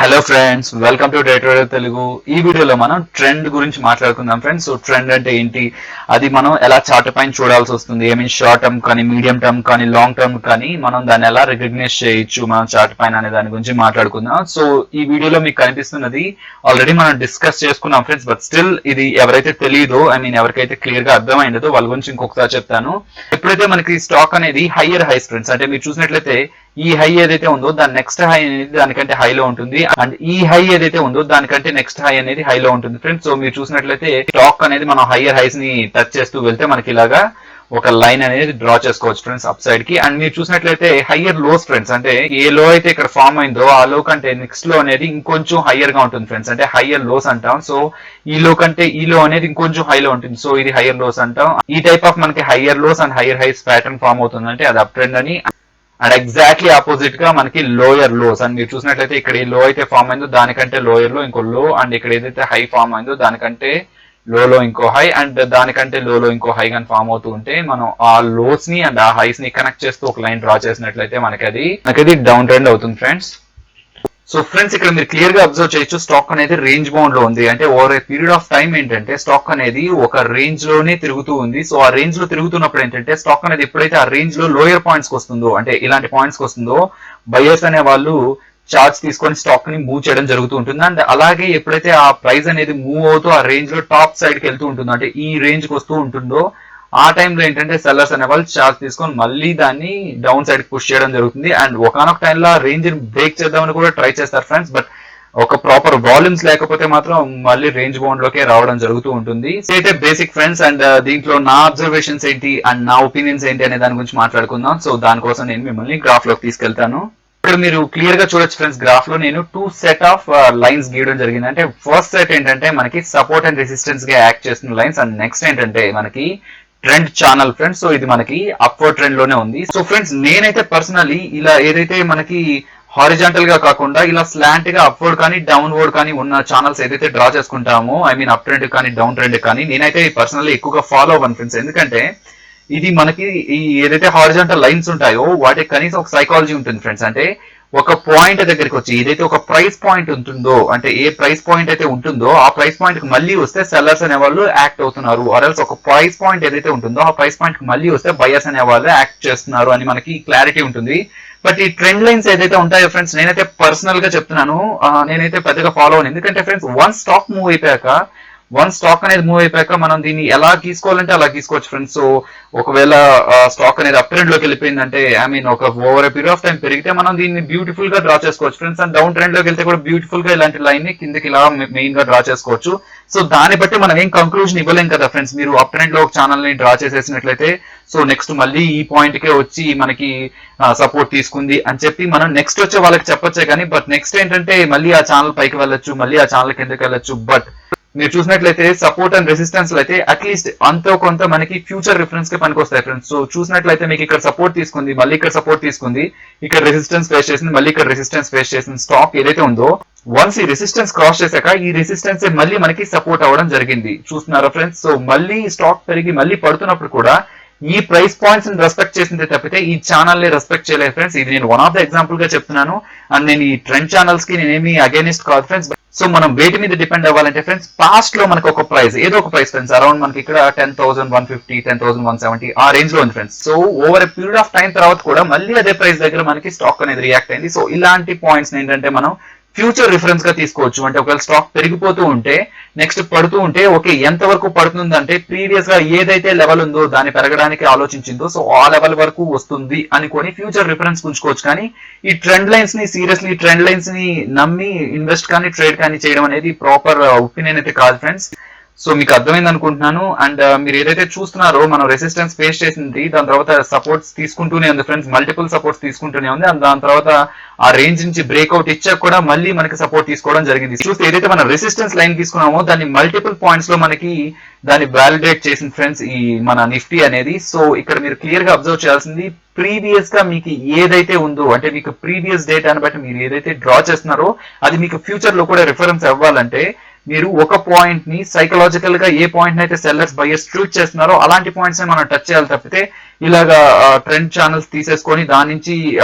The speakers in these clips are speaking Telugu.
Hello friends, welcome to day trader Telugu. ఈ వీడియోలో మనం ట్రెండ్ గురించి మాట్లాడుకుందాం ఫ్రెండ్స్. సో ట్రెండ్ అంటే ఏంటి, అది మనం ఎలా చార్ట్ పైన చూడాల్సి వస్తుంది, ఐ మీన్ షార్ట్ టర్మ్ కానీ, మీడియం టర్మ్ కానీ, లాంగ్ టర్మ్ కానీ మనం దాన్ని ఎలా రికగ్నైజ్ చేయొచ్చు మనం చార్ట్ పైన అనే దాని గురించి మాట్లాడుకుందాం. సో ఈ వీడియోలో మీకు కనిపిస్తున్నది ఆల్రెడీ మనం డిస్కస్ చేసుకున్నాం ఫ్రెండ్స్, బట్ స్టిల్ ఇది ఎవరైతే తెలియదో, ఐ మీన్ ఎవరికైతే క్లియర్ గా అర్థమైందో వాళ్ళ గురించి ఇంకొకసారి చెప్తాను. ఎప్పుడైతే మనకి స్టాక్ అనేది హయ్యర్ హైస్ ఫ్రెండ్స్, అంటే మీరు చూసినట్లయితే ఈ హై ఏదైతే ఉందో దాని నెక్స్ట్ హై అనేది దానికంటే హైలో ఉంటుంది, అండ్ ఈ హై ఏదైతే ఉందో దానికంటే నెక్స్ట్ హై అనేది హైలో ఉంటుంది ఫ్రెండ్స్. సో మీరు చూసినట్లయితే స్టాక్ అనేది మనం హయ్యర్ హైస్ ని టచ్ చేస్తూ వెళ్తే మనకి ఇలాగా ఒక లైన్ అనేది డ్రా చేసుకోవచ్చు ఫ్రెండ్స్ అప్ సైడ్ కి. అండ్ మీరు చూసినట్లయితే హయ్యర్ లోస్ ఫ్రెండ్స్, అంటే ఏ లో అయితే ఇక్కడ ఫామ్ అయిందో ఆ లో కంటే నెక్స్ట్ లో అనేది ఇంకొంచెం హయ్యర్ గా ఉంటుంది ఫ్రెండ్స్, అంటే హయ్యర్ లోస్ అంటాం. సో ఈ లో కంటే ఈ లో అనేది ఇంకొంచెం హైలో ఉంటుంది, సో ఇది హయ్యర్ లోస్ అంటాం. ఈ టైప్ ఆఫ్ మనకి higher lows and higher highs pattern form అవుతుంది, అంటే అది అప్ ట్రెండ్ అని. అండ్ ఎగ్జాక్ట్లీ ఆపోజిట్ గా మనకి లోయర్ లోస్, అండ్ మీరు చూసినట్లయితే ఇక్కడ ఈ లో అయితే ఫామ్ అయిందో దానికంటే లోయర్ లో ఇంకో లో, అండ్ ఇక్కడ ఏదైతే హై ఫామ్ అయిందో దానికంటే లో ఇంకో హై, అండ్ దానికంటే లో ఇంకో హై కానీ ఫామ్ అవుతూ ఉంటే మనం ఆ లోస్ ని అండ్ ఆ హైస్ ని కనెక్ట్ చేస్తూ ఒక లైన్ డ్రా చేసినట్లయితే మనకి అది డౌన్ ట్రెండ్ అవుతుంది ఫ్రెండ్స్. సో ఫ్రెండ్స్, ఇక్కడ మీరు క్లియర్ గా అబ్జర్వ్ చేయొచ్చు, స్టాక్ అనేది రేంజ్ బౌండ్ లో ఉంది. అంటే over a period of time ఏంటంటే స్టాక్ అనేది ఒక రేంజ్ లోనే తిరుగుతూ ఉంది. సో ఆ రేంజ్ లో తిరుగుతున్నప్పుడు ఏంటంటే స్టాక్ అనేది ఎప్పుడైతే ఆ రేంజ్ లో లోయర్ పాయింట్స్ కి వస్తుందో, అంటే ఇలాంటి పాయింట్స్ కి వస్తుందో, బయర్స్ అనే వాళ్ళు చార్ట్స్ తీసుకొని స్టాక్ ని మూవ్ చేయడం జరుగుతూ ఉంటుంది. అండ్ అలాగే ఎప్పుడైతే ఆ ప్రైస్ అనేది మూవ్ అవుతూ ఆ రేంజ్ లో టాప్ సైడ్ కి వెళ్తూ ఉంటుందో, అంటే ఈ రేంజ్ కి వస్తూ ఉంటుందో, ఆ టైంలో ఏంటంటే సెల్లర్స్ అనే వాళ్ళు చార్జ్ తీసుకొని మళ్ళీ దాన్ని డౌన్ సైడ్ పుష్ చేయడం జరుగుతుంది. అండ్ ఒకనొక టైంలో రేంజ్ బ్రేక్ చేద్దామని కూడా ట్రై చేస్తారు ఫ్రెండ్స్, బట్ ఒక ప్రాపర్ వాల్యూమ్స్ లేకపోతే మాత్రం మళ్ళీ రేంజ్ బౌండ్ లోకే రావడం జరుగుతూ ఉంటుంది. అయితే బేసిక్ ఫ్రెండ్స్, అండ్ దీంట్లో నా అబ్జర్వేషన్స్ ఏంటి అండ్ నా ఒపీనియన్స్ ఏంటి అనే దాని గురించి మాట్లాడుకుందాం. సో దానికోసం నేను మిమ్మల్ని గ్రాఫ్ లోకి తీసుకెళ్తాను. ఇక్కడ మీరు క్లియర్ గా చూడొచ్చు ఫ్రెండ్స్, గ్రాఫ్ లో నేను 2 సెట్ ఆఫ్ లైన్స్ గీయడం జరిగింది. అంటే ఫస్ట్ సెట్ ఏంటంటే మనకి సపోర్ట్ అండ్ రెసిస్టెన్స్ గా యాక్ట్ చేస్తున్న లైన్స్, అండ్ నెక్స్ట్ ఏంటంటే మనకి ట్రెండ్ ఛానల్ ఫ్రెండ్స్. సో ఇది మనకి అప్వర్డ్ ట్రెండ్ లోనే ఉంది. సో ఫ్రెండ్స్, నేనైతే పర్సనలీ ఇలా ఏదైతే మనకి హారిజాంటల్ గా కాకుండా ఇలా స్లాంట్ గా అప్వర్డ్ కానీ డౌన్వర్డ్ కానీ ఉన్న ఛానల్స్ ఏదైతే డ్రా చేసుకుంటామో, ఐ మీన్ అప్ ట్రెండ్ కానీ డౌన్ ట్రెండ్ కానీ, నేనైతే పర్సనల్లీ ఎక్కువగా ఫాలో అవ్వను ఫ్రెండ్స్. ఎందుకంటే ఇది మనకి ఈ ఏదైతే హారిజాంటల్ లైన్స్ ఉంటాయో వాటికి కనీసం ఒక సైకాలజీ ఉంటుంది ఫ్రెండ్స్. అంటే ఒక పాయింట్ దగ్గరికి వచ్చి ఏదైతే ఒక ప్రైస్ పాయింట్ ఉంటుందో, అంటే ఏ ప్రైస్ పాయింట్ అయితే ఉంటుందో ఆ ప్రైస్ పాయింట్ కి మళ్ళీ వస్తే సెల్లర్స్ అనే వాళ్ళు యాక్ట్ అవుతున్నారు, ఆర్ఎల్స్ ఒక ప్రైస్ పాయింట్ ఏదైతే ఉంటుందో ఆ ప్రైస్ పాయింట్ కి మళ్ళీ వస్తే బయర్స్ అనే వాళ్ళు యాక్ట్ చేస్తున్నారు అని మనకి క్లారిటీ ఉంటుంది. బట్ ఈ ట్రెండ్ లైన్స్ ఏదైతే ఉంటాయో ఫ్రెండ్స్, నేనైతే పర్సనల్ గా చెప్తున్నాను, నేనైతే పెద్దగా ఫాలో అవ్వను. ఎందుకంటే ఫ్రెండ్స్, వన్ స్టాక్ మూవ్ అనేది మూవ్ అయిపోయాక మనం దీన్ని ఎలా తీసుకోవాలంటే అలా తీసుకోవచ్చు ఫ్రెండ్స్. సో ఒకవేళ స్టాక్ అనేది అప్ ట్రెండ్ లోకి వెళ్ళిపోయిందంటే, ఐ మీన్ ఒక ఓవర్ పీరియడ్ ఆఫ్ టైం పెరిగితే మనం దీన్ని బ్యూటిఫుల్ గా డ్రా చేసుకోవచ్చు ఫ్రెండ్స్. అండ్ డౌన్ ట్రెండ్ లోకి వెళ్తే కూడా బ్యూటిఫుల్ గా ఇలాంటి లైన్ ని కిందకి ఇలా మెయిన్ గా డ్రా చేసుకోవచ్చు. సో దాన్ని బట్టి మనం ఏం కంక్లూజన్ ఇవ్వలేం కదా ఫ్రెండ్స్. మీరు అప్ ట్రెండ్ లో ఒక ఛానల్ ని డ్రా చేసేసినట్లయితే, సో నెక్స్ట్ మళ్ళీ ఈ పాయింట్ కే వచ్చి మనకి సపోర్ట్ తీసుకుంది అని చెప్పి మనం నెక్స్ట్ వచ్చే వాళ్ళకి చెప్పొచ్చే కానీ, బట్ నెక్స్ట్ ఏంటంటే మళ్ళీ ఆ ఛానల్ పైకి వెళ్ళొచ్చు, మళ్ళీ ఆ ఛానల్ కిందకి వెళ్ళొచ్చు. బట్ మీరు చూసినట్లయితే సపోర్ట్ అండ్ రెసిస్టెన్స్ అయితే అట్లీస్ట్ అంతో కొంత మనకి ఫ్యూచర్ రిఫరెన్స్ కి పనికొస్తాయి ఫ్రెండ్స్. సో చూసినట్లయితే మీకు ఇక్కడ సపోర్ట్ తీసుకుంది, మళ్ళీ ఇక్కడ సపోర్ట్ తీసుకుంది, ఇక్కడ రెసిస్టెన్స్ ఫేస్ చేసింది, మళ్ళీ ఇక్కడ రెసిస్టెన్స్ ఫేస్ చేసింది స్టాక్ ఏదైతే ఉందో, వన్స్ ఈ రెసిస్టెన్స్ క్రాస్ చేశాక ఈ రెసిస్టెన్స్ మళ్ళీ మనకి సపోర్ట్ అవ్వడం జరిగింది. చూస్తున్నారా ఫ్రెండ్స్? సో మళ్ళీ స్టాక్ పెరిగి మళ్ళీ పడుతున్నప్పుడు కూడా ఈ ప్రైస్ పాయింట్స్ ని రెస్పెక్ట్ చేసిందే తప్పితే ఈ ఛానల్ ని రెస్పెక్ట్ చేయలేదు ఫ్రెండ్స్. ఇది నేను వన్ ఆఫ్ ద ఎగ్జాంపుల్ గా చెప్తున్నాను. అండ్ నేను ఈ ట్రెండ్ ఛానల్స్ కి నేనేమి అగేనిస్ట్ కాదు ఫ్రెండ్స్. సో మనం వేటి మీద డిపెండ్ అవ్వాలంటే ఫ్రెండ్స్, పాస్ట్ లో మనకు ఒక ప్రైస్, ఏదో ఒక ప్రైస్ ఫ్రెండ్స్, అరౌండ్ మనకి ఇక్కడ 10,150, 10,170 ఆ రేంజ్ లో ఉంది friends. So over a period of time తర్వాత కూడా మళ్ళీ అదే ప్రైస్ దగ్గర మనకి స్టాక్ అనేది రియాక్ట్ అయింది. సో ఇలాంటి పాయింట్స్ ఏంటంటే మనం ఫ్యూచర్ రిఫరెన్స్ గా తీసుకోవచ్చు. అంటే ఒకవేళ స్టాక్ పెరిగిపోతూ ఉంటే, నెక్స్ట్ పడుతూ ఉంటే, ఓకే ఎంత వరకు పడుతుంది అంటే ప్రీవియస్ గా ఏదైతే లెవెల్ ఉందో దాన్ని పెరగడానికి ఆలోచించిందో, సో ఆ లెవెల్ వరకు వస్తుంది అనుకొని ఫ్యూచర్ రిఫరెన్స్ ఉంచుకోవచ్చు. కానీ ఈ ట్రెండ్ లైన్స్ ని సీరియస్లీ ట్రెండ్ లైన్స్ ని నమ్మి ఇన్వెస్ట్ కానీ ట్రేడ్ కానీ చేయడం అనేది ప్రాపర్ ఒపీనియన్ అయితే కాదు ఫ్రెండ్స్. సో మీకు అర్థమైంది అనుకుంటున్నాను. అండ్ మీరు ఏదైతే చూస్తున్నారో మనం రెసిస్టెన్స్ ఫేస్ చేసింది, దాని తర్వాత సపోర్ట్స్ తీసుకుంటూనే ఉంది ఫ్రెండ్స్, మల్టిపుల్ సపోర్ట్స్ తీసుకుంటూనే ఉంది. అండ్ దాని తర్వాత ఆ రేంజ్ నుంచి బ్రేక్అవుట్ ఇచ్చాక కూడా మళ్ళీ మనకి సపోర్ట్ తీసుకోవడం జరిగింది. చూస్తే ఏదైతే మనం రెసిస్టెన్స్ లైన్ తీసుకున్నామో దాన్ని మల్టిపుల్ పాయింట్స్ లో మనకి దాన్ని వ్యాలిడేట్ చేసింది ఫ్రెండ్స్ ఈ మన నిఫ్టీ అనేది. సో ఇక్కడ మీరు క్లియర్ గా అబ్జర్వ్ చేయాల్సింది, ప్రీవియస్ గా మీకు ఏదైతే ఉందో, అంటే మీకు ప్రీవియస్ డేటాను బట్టి మీరు ఏదైతే డ్రా చేస్తున్నారో అది మీకు ఫ్యూచర్ లో కూడా రిఫరెన్స్ అవ్వాలంటే మీరు ఒక పాయింట్ ని సైకలాజికల్ గా ఏ పాయింట్ అయితే సెల్లర్స్ బయర్స్ ట్రీట్ చేస్తున్నారో అలాంటి పాయింట్స్ ని మనం టచ్ చేయాలి తప్పితే ఇలాగా ట్రెండ్ ఛానల్స్ తీసేసుకొని దాని నుంచి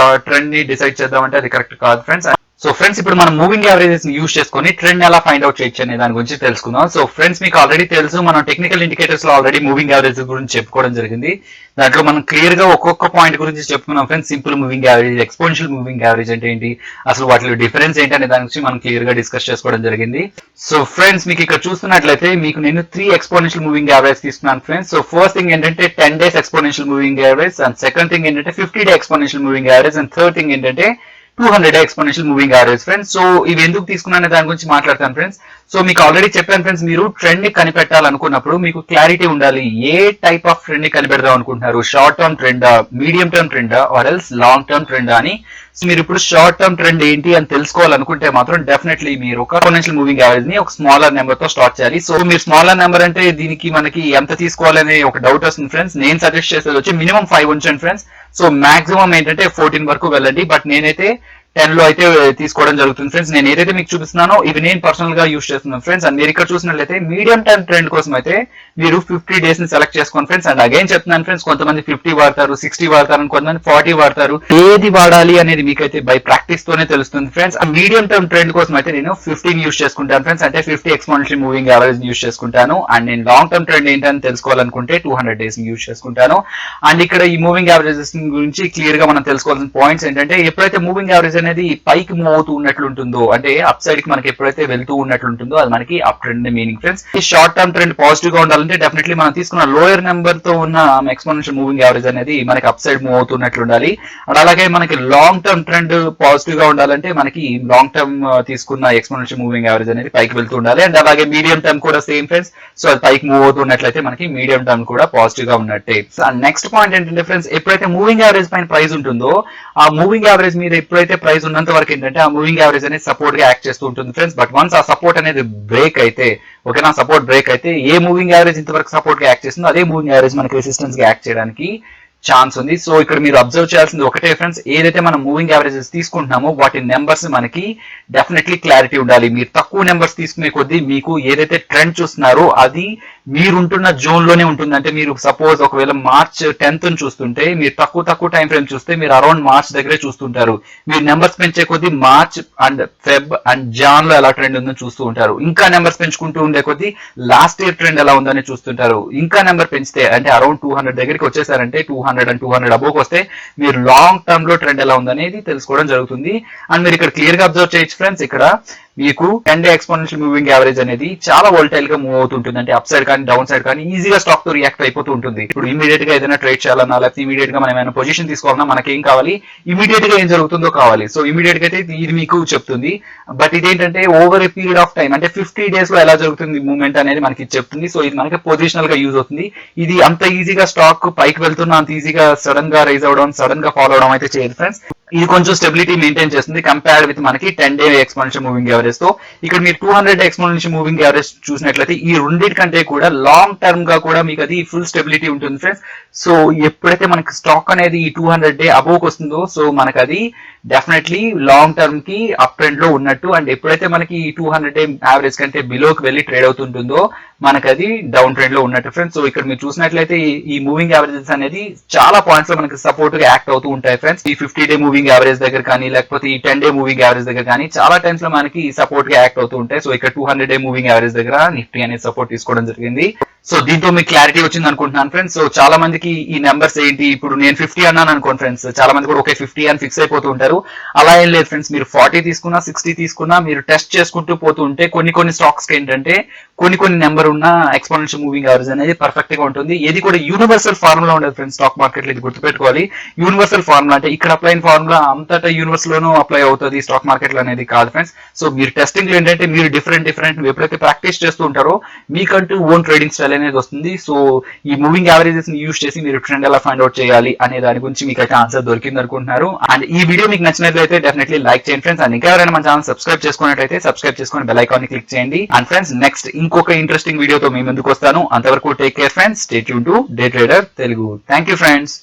ట్రెండ్ ని డిసైడ్ చేద్దామంటే అది కరెక్ట్ కాదు ఫ్రెండ్స్. సో ఫ్రెండ్స్ ఇప్పుడు మనం మూవింగ్ యావరేజెస్ ని యూస్ చేసుకొని ట్రెండ్ ఎలా ఫైండ్ అవుట్ చేయొచ్చు అనే దాని గురించి తెలుసుకుందాం. సో ఫ్రెండ్స్ మీకు ఆల్రెడీ తెలుసు, మనం టెక్నికల్ ఇండికేటర్స్ లో ఆల్రెడీ మూవింగ్ యావరేజెస్ గురించి చెప్పుకోవడం జరిగింది. దాంట్లో మనం క్లియర్ గా ఒక్కొక్క పాయింట్ గురించి చెప్పుకున్నాం friends. Simple moving average, exponential moving average అంటే ఏంటి, అసలు వాటిలో డిఫరెన్స్ ఏంటి అనే దాని గురించి మనం క్లియర్ గా డిస్కస్ చేసుకోవడం జరిగింది. సో ఫ్రెండ్స్ మీకు ఇక్కడ చూస్తున్నట్లయితే మీకు నేను 3 ఎక్స్పోనెన్షియల్ మూవింగ్ యావరేజ్ తీసుకున్నాను ఫ్రెండ్స్. సో ఫస్ట్ థింగ్ ఏంటంటే 10 days exponential moving average, and second thing ఏంటంటే 50 day exponential moving average, and third thing ఏంటంటే 200 day exponential moving average friends. So ఇవి ఎందుకు తీసుకున్నానే దాని గురించి మాట్లాడతాను ఫ్రెండ్స్. సో మీకు ఆల్రెడీ చెప్పాను ఫ్రెండ్స్, మీరు ట్రెండ్ ని కనిపెట్టాలనుకున్నప్పుడు మీకు క్లారిటీ ఉండాలి. ఏ టైప్ ఆఫ్ ట్రెండ్ ని కనిపెడదాం అనుకుంటున్నారు, షార్ట్ టర్మ్ ట్రెండా, మీడియం టర్మ్ ట్రెండా, ఆర్ ఎల్స్ లాంగ్ టర్మ్ ట్రెండా అని. సో మీరు ఇప్పుడు షార్ట్ టర్మ్ ట్రెండ్ ఏంటి అని తెలుసుకోవాలనుకుంటే మాత్రం డెఫినెట్లీ మీరు ఒక ఎక్స్పోనెన్షియల్ మూవింగ్ యావరేజ్ ని ఒక స్మాలర్ నెంబర్ తో స్టార్ట్ చేయాలి. సో మీరు స్మాలర్ నెంబర్ అంటే దీనికి మనకి ఎంత తీసుకోవాలనే ఒక డౌట్ వస్తుంది ఫ్రెండ్స్. నేను సజెస్ట్ చేసేది వచ్చి మినిమం 5 ఉంచండి ఫ్రెండ్స్. సో మాక్సిమం ఏంటంటే 14 వరకు వెళ్ళండి, బట్ నేనైతే 10 లో అయితే తీసుకోవడం జరుగుతుంది ఫ్రెండ్స్. నేను ఏదైతే మీకు చూపిస్తున్నానో ఇవి నేను పర్సనల్ గా యూస్ చేస్తున్నాను ఫ్రెండ్స్. అండ్ మీరు ఇక్కడ చూసినట్లయితే మీడియం టర్మ్ ట్రెండ్ కోసం అయితే మీరు 50 days ని సెలెక్ట్ చేసుకోండి ఫ్రెండ్స్. అండ్ అగైన్ చెప్తున్నాను ఫ్రెండ్స్, కొంతమంది 50 వాడతారు, 60 వాడతారు, కొంతమంది 40 వాడతారు. ఏది వాడాలి అనేది మీకైతే బై ప్రాక్టీస్ తోనే తెలుస్తుంది ఫ్రెండ్స్. మీడియం టర్మ్ ట్రెండ్ కోసం అయితే నేను 15 యూస్ చేసుకుంటాను ఫ్రెండ్స్, అంటే 50 ఎక్స్పోనెన్షియల్ మూవింగ్ యావరేజ్ యూస్ చేసుకుంటాను. అండ్ నేను లాంగ్ టర్మ్ ట్రెండ్ ఏంటని తెలుసుకోవాలనుకుంటే 200 days ని యూస్ చేసుకుంటాను. అండ్ ఇక్కడ ఈ మూవింగ్ యావరేజెస్ గురించి క్లియర్ గా మనం తెలుసుకోవాల్సిన పాయింట్స్ ఏంటంటే, ఎప్పుడైతే మూవింగ్ యావరేజ్ అనేది పైకి మూవ్ అవుతూ ఉన్నట్లు ఉంటుందో, అంటే అప్ సైడ్ కి మనకి ఎప్పుడైతే వెళ్తూ ఉన్నట్లు ఉంటుందో అది మనకి అప్ ట్రెండ్ మీనింగ్ ఫ్రెండ్స్. ఈ షార్ట్ టర్మ్ ట్రెండ్ పాజిటివ్ గా ఉండాలంటే డెఫినెట్లీ మనం తీసుకున్న లోయర్ నెంబర్ తో ఉన్న ఎక్స్పోనెన్షియల్ మూవింగ్ యావరేజ్ అనేది మనకి అప్ సైడ్ మూవ్ అవుతున్నట్లు ఉండాలి. అండ్ అలాగే మనకి లాంగ్ టర్మ్ ట్రెండ్ పాజిటివ్ గా ఉండాలంటే మనకి లాంగ్ టర్మ్ తీసుకున్న ఎక్స్పోనెన్షియల్ మూవింగ్ యావరేజ్ అనేది పైకి వెళ్తూ ఉండాలి. అండ్ అలాగే మీడియం టర్మ్ కూడా సేమ్ ఫ్రెండ్స్. సో అది పైకి మూవ్ అవుతున్నట్లయితే మనకి మీడియం టర్మ్ కూడా పాజిటివ్ గా ఉన్నట్టే. అండ్ నెక్స్ట్ పాయింట్ ఏంటంటే ఫ్రెండ్స్, ఎప్పుడైతే మూవింగ్ యావరేజ్ పైన ప్రైస్ ఉంటుందో, ఆ మూవింగ్ యావరేజ్ మీద ఎప్పుడైతే ప్రైస్ ఉన్నంత వరకు ఏంటంటే ఆ మూవింగ్ యావరేజ్ అనేది సపోర్ట్ గా యాక్ట్ చేస్తూ ఉంటుంది ఫ్రెండ్స్. బట్ వన్స్ ఆ సపోర్ట్ అనేది బ్రేక్ అయితే, ఓకేనా, సపోర్ట్ బ్రేక్ అయితే ఏ మూవింగ్ యావరేజ్ ఇంతవరకు సపోర్ట్ గా యాక్ట్ చేస్తుందో అదే మూవింగ్ యావరేజ్ మనకి రెసిస్టెన్స్ గా యాక్ట్ చేయడానికి ఛాన్స్ ఉంది. సో ఇక్కడ మీరు అబ్జర్వ్ చేయాల్సింది ఒకటే ఫ్రెండ్స్, ఏదైతే మనం మూవింగ్ యావరేజెస్ తీసుకుంటున్నామో వాటి నెంబర్స్ మనకి డెఫినెట్లీ క్లారిటీ ఉండాలి. మీరు తక్కువ నెంబర్స్ తీసుకునే కొద్దీ మీకు ఏదైతే ట్రెండ్ చూస్తున్నారో అది మీరుంటున్న జోన్ లోనే ఉంటుంది. అంటే మీరు సపోజ్ ఒకవేళ మార్చ్ 10th చూస్తుంటే మీరు తక్కువ టైం ఫ్రేమ్ చూస్తే మీరు అరౌండ్ మార్చ్ దగ్గరే చూస్తుంటారు. మీరు నెంబర్స్ పెంచే కొద్దీ March and Feb and Jan లో ఎలా ట్రెండ్ ఉందని చూస్తూ ఉంటారు. ఇంకా నెంబర్స్ పెంచుకుంటూ ఉండే కొద్దీ లాస్ట్ ఇయర్ ట్రెండ్ ఎలా ఉందని చూస్తుంటారు. ఇంకా నెంబర్ పెంచితే అంటే అరౌండ్ 200 దగ్గరికి వచ్చేసారంటే 200 అండ్ 200 అబోవ్ వస్తే మీరు లాంగ్ టర్మ్ లో ట్రెండ్ ఎలా ఉందనేది తెలుసుకోవడం జరుగుతుంది. అండ్ మీరు ఇక్కడ క్లియర్ గా అబ్జర్వ్ చేయొచ్చు ఫ్రెండ్స్, ఇక్కడ మీకు 10 day ఎక్స్పోనెన్షియల్ మూవింగ్ యావరేజ్ అనేది చాలా వోల్టైల్ గా మూవ్ అవుతుంటుంది. అంటే అప్ సైడ్ కానీ డౌన్ సైడ్ కానీ ఈజీగా స్టాక్ తో రియాక్ట్ అయిపోతూ ఉంటుంది. ఇప్పుడు ఇమీడియట్ గా ఏదైనా ట్రేడ్ చేయాలన్నా, లేకపోతే ఇమీడియట్ గా మనం ఏమైనా పొజిషన్ తీసుకోవాలన్నా మనకి ఏం కావాలి, ఇమీడియట్ గా ఏం జరుగుతుందో కావాలి. సో ఇమీడియట్ గా అయితే ఇది మీకు చెప్తుంది. బట్ ఇదేంటంటే over a period of time, అంటే 50 days లో ఎలా జరుగుతుంది మూవ్మెంట్ అనేది మనకి చెప్తుంది. సో ఇది మనకి పొజిషనల్ గా యూజ్ అవుతుంది. ఇది అంత ఈజీగా స్టాక్ పైకి వెళ్తున్నా అంత ఈజీగా సడన్ గా రైజ్ అవడం, సడన్ గా ఫాలో అవడం అయితే చేయదు ఫ్రెండ్స్. ఇది కొంచెం స్టెబిలిటీ మెయింటైన్ చేస్తుంది కంపేర్డ్ విత్ మనకి 10 day ఎక్స్పోనెన్షియల్ మూవింగ్ యావరేజ్ తో. ఇక్కడ మీరు 200 ఎక్స్పోనెన్షియల్ మూవింగ్ యావరేజ్ చూసినట్లయితే ఈ రెండింటి కంటే కూడా లాంగ్ టర్మ్ గా కూడా మీకు అది ఫుల్ స్టెబిలిటీ ఉంటుంది ఫ్రెండ్స్. సో ఎప్పుడైతే మనకి స్టాక్ అనేది ఈ 200 day అబోవ్ వస్తుందో సో మనకి అది డెఫినెట్లీ లాంగ్ టర్మ్ కి అప్ ట్రెండ్ లో ఉన్నట్టు. అండ్ ఎప్పుడైతే మనకి ఈ 200 day యావరేజ్ కంటే బిలోకి వెళ్ళి ట్రేడ్ అవుతుంటుందో మనకి అది డౌన్ ట్రెండ్ లో ఉన్నట్టు ఫ్రెండ్స్. సో ఇక్కడ మీరు చూసినట్లయితే ఈ మూవింగ్ యావరేజెస్ అనేది చాలా పాయింట్స్ లో మనకి సపోర్ట్ గా యాక్ట్ అవుతూ ఉంటాయి ఫ్రెండ్స్. ఈ 50 day మూవింగ్ యావరేజ్ దగ్గర కానీ, లేకపోతే ఈ 10 day మూవింగ్ యావరేజ్ దగ్గర కానీ చాలా టైమ్స్ లో మనకి సపోర్ట్ గా యాక్ట్ అవుతూ ఉంటాయి. సో ఇక్కడ 200 day మూవింగ్ యావరేజ్ దగ్గర నిఫ్టీ అనేది సపోర్ట్ తీసుకోవడం జరిగింది. సో దీంతో మీకు క్లారిటీ వచ్చింది అనుకుంటున్నాను ఫ్రెండ్స్. సో చాలా మందికి ఈ నెంబర్స్ ఏంటి, ఇప్పుడు నేను 50 అన్నాను అనుకోండి ఫ్రెండ్స్, చాలా మంది కూడా ఒకే 50 అని ఫిక్స్ అయిపోతూ ఉంటారు. అలా ఏం లేదు ఫ్రెండ్స్, మీరు 40 తీసుకున్నా 60 తీసుకున్నా మీరు టెస్ట్ చేసుకుంటూ పోతూ ఉంటే కొన్ని స్టాక్స్ కి ఏంటంటే కొన్ని నెంబర్ ఉన్న ఎక్స్పోనెన్షియల్ మూవింగ్ యావరేజ్ అనేది పర్ఫెక్ట్ గా ఉంటుంది. ఇది కూడా యూనివర్సల్ ఫార్ములా ఉండదు ఫ్రెండ్స్ స్టాక్ మార్కెట్ లో, ఇది గుర్తుపెట్టుకోవాలి. యూనివర్సల్ ఫార్ములా అంటే ఇక్కడ అప్లైన్ ఫార్ములా అంతటా యూనివర్స్ లోనూ అప్లై అవుతుంది స్టాక్ మార్కెట్ లో అనేది కాదు ఫ్రెండ్స్. సో మీరు టెస్టింగ్ లో ఏంటంటే మీరు డిఫరెంట్ ఎప్పుడైతే ప్రాక్టీస్ చేస్తూ ఉంటారో మీకంటూ ఓన్ ట్రేడింగ్ స్టైల్ అనేది వస్తుంది. సో ఈ మూవింగ్ యావరేజెస్ ని యూజ్ చేసి మీరు ట్రెండ్ ఎలా ఫైండ్ అవుట్ చేయాలి అనే దాని గురించి మీకు అయితే ఆన్సర్ దొరికింది అనుకుంటున్నారు. అండ్ ఈ వీడియో మీకు నచ్చినట్లయితే డెఫినెట్లీ లైక్ చేయండి ఫ్రెండ్స్. అండ్ ఇంకా ఎవరైనా మన ఛానల్ సబ్స్క్రైబ్ చేసుకున్నట్లయితే సబ్స్క్రైబ్ చేసుకొని బెల్ ఐకాన్ ని క్లిక్ చేయండి. అండ్ ఫ్రెండ్స్ నెక్స్ట్ ఇంకొక ఇంట్రెస్టింగ్ వీడియోతో మీ ముందుకు వస్తాను. అంతవరకు take care friends. Stay tune to day trader Telugu. Thank you friends.